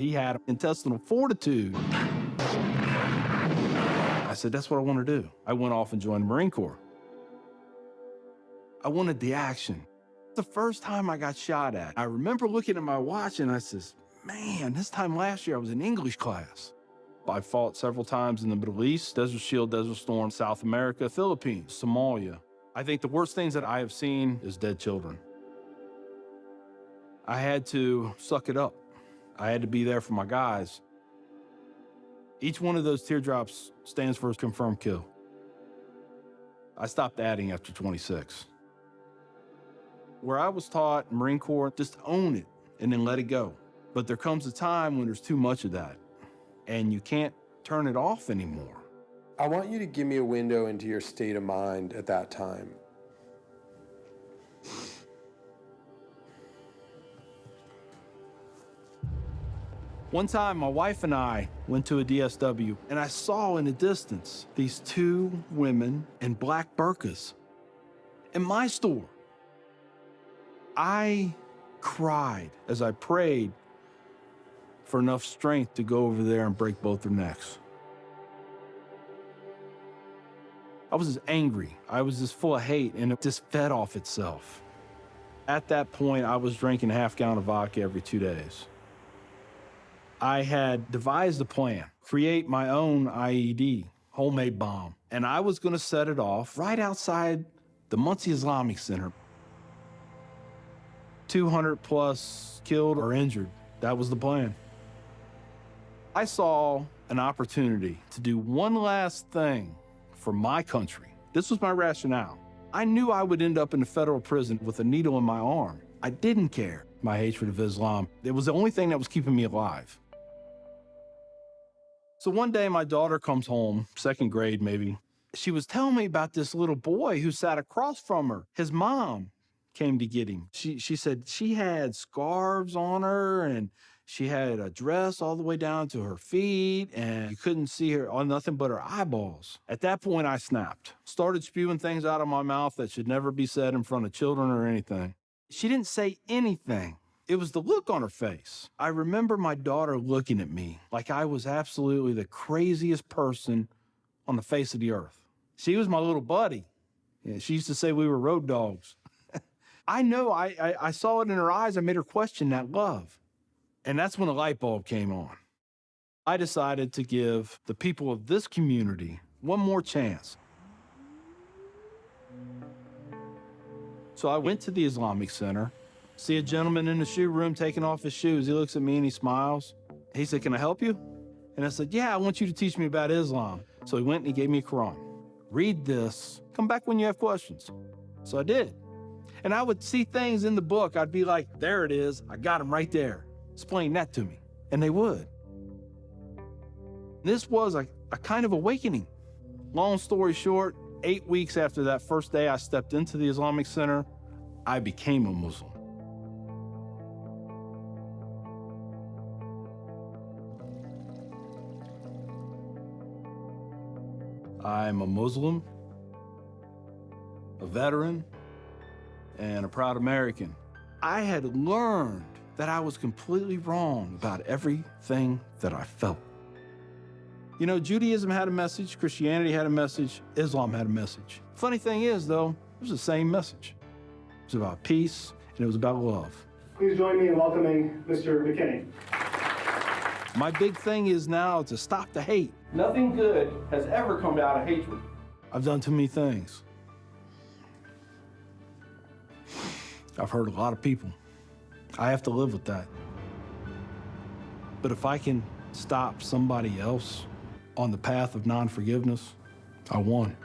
He had intestinal fortitude. I said, that's what I want to do. I went off and joined the Marine Corps. I wanted the action. The first time I got shot at, I remember looking at my watch and I says, man, this time last year I was in English class. I fought several times in the Middle East, Desert Shield, Desert Storm, South America, Philippines, Somalia. I think the worst things that I have seen is dead children. I had to suck it up. I had to be there for my guys. Each one of those teardrops stands for a confirmed kill. I stopped adding after 26. Where I was taught, Marine Corps, just own it and then let it go. But there comes a time when there's too much of that and you can't turn it off anymore. I want you to give me a window into your state of mind at that time. One time, my wife and I went to a DSW, and I saw in the distance these two women in black burqas in my store. I cried as I prayed for enough strength to go over there and break both their necks. I was just angry. I was just full of hate, and it just fed off itself. At that point, I was drinking a half-gallon of vodka every 2 days. I had devised a plan, create my own IED, homemade bomb, and I was gonna set it off right outside the Muncie Islamic Center. 200 plus killed or injured. That was the plan. I saw an opportunity to do one last thing for my country. This was my rationale. I knew I would end up in a federal prison with a needle in my arm. I didn't care. My hatred of Islam, it was the only thing that was keeping me alive. So one day my daughter comes home, second grade maybe. She was telling me about this little boy who sat across from her. His mom came to get him. She said she had scarves on her and she had a dress all the way down to her feet and you couldn't see her on nothing but her eyeballs. At that point, I snapped, started spewing things out of my mouth that should never be said in front of children or anything. She didn't say anything. It was the look on her face. I remember my daughter looking at me like I was absolutely the craziest person on the face of the earth. She was my little buddy. Yeah, she used to say we were road dogs. I know I saw it in her eyes. I made her question that love. And that's when a light bulb came on. I decided to give the people of this community one more chance. So I went to the Islamic Center, see a gentleman in the shoe room taking off his shoes. He looks at me and he smiles. He said, "Can I help you?" And I said, "Yeah, I want you to teach me about Islam." So he went and he gave me a Quran. Read this, come back when you have questions. So I did. And I would see things in the book. I'd be like, there it is. I got them right there. Explain that to me. And they would. This was a kind of awakening. Long story short, 8 weeks after that first day I stepped into the Islamic Center, I became a Muslim. I'm a Muslim, a veteran, and a proud American. I had learned that I was completely wrong about everything that I felt. You know, Judaism had a message, Christianity had a message, Islam had a message. Funny thing is, though, it was the same message. It was about peace, and it was about love. Please join me in welcoming Mr. McKinney. My big thing is now to stop the hate. Nothing good has ever come out of hatred. I've done too many things. I've hurt a lot of people. I have to live with that. But if I can stop somebody else on the path of non-forgiveness, I won.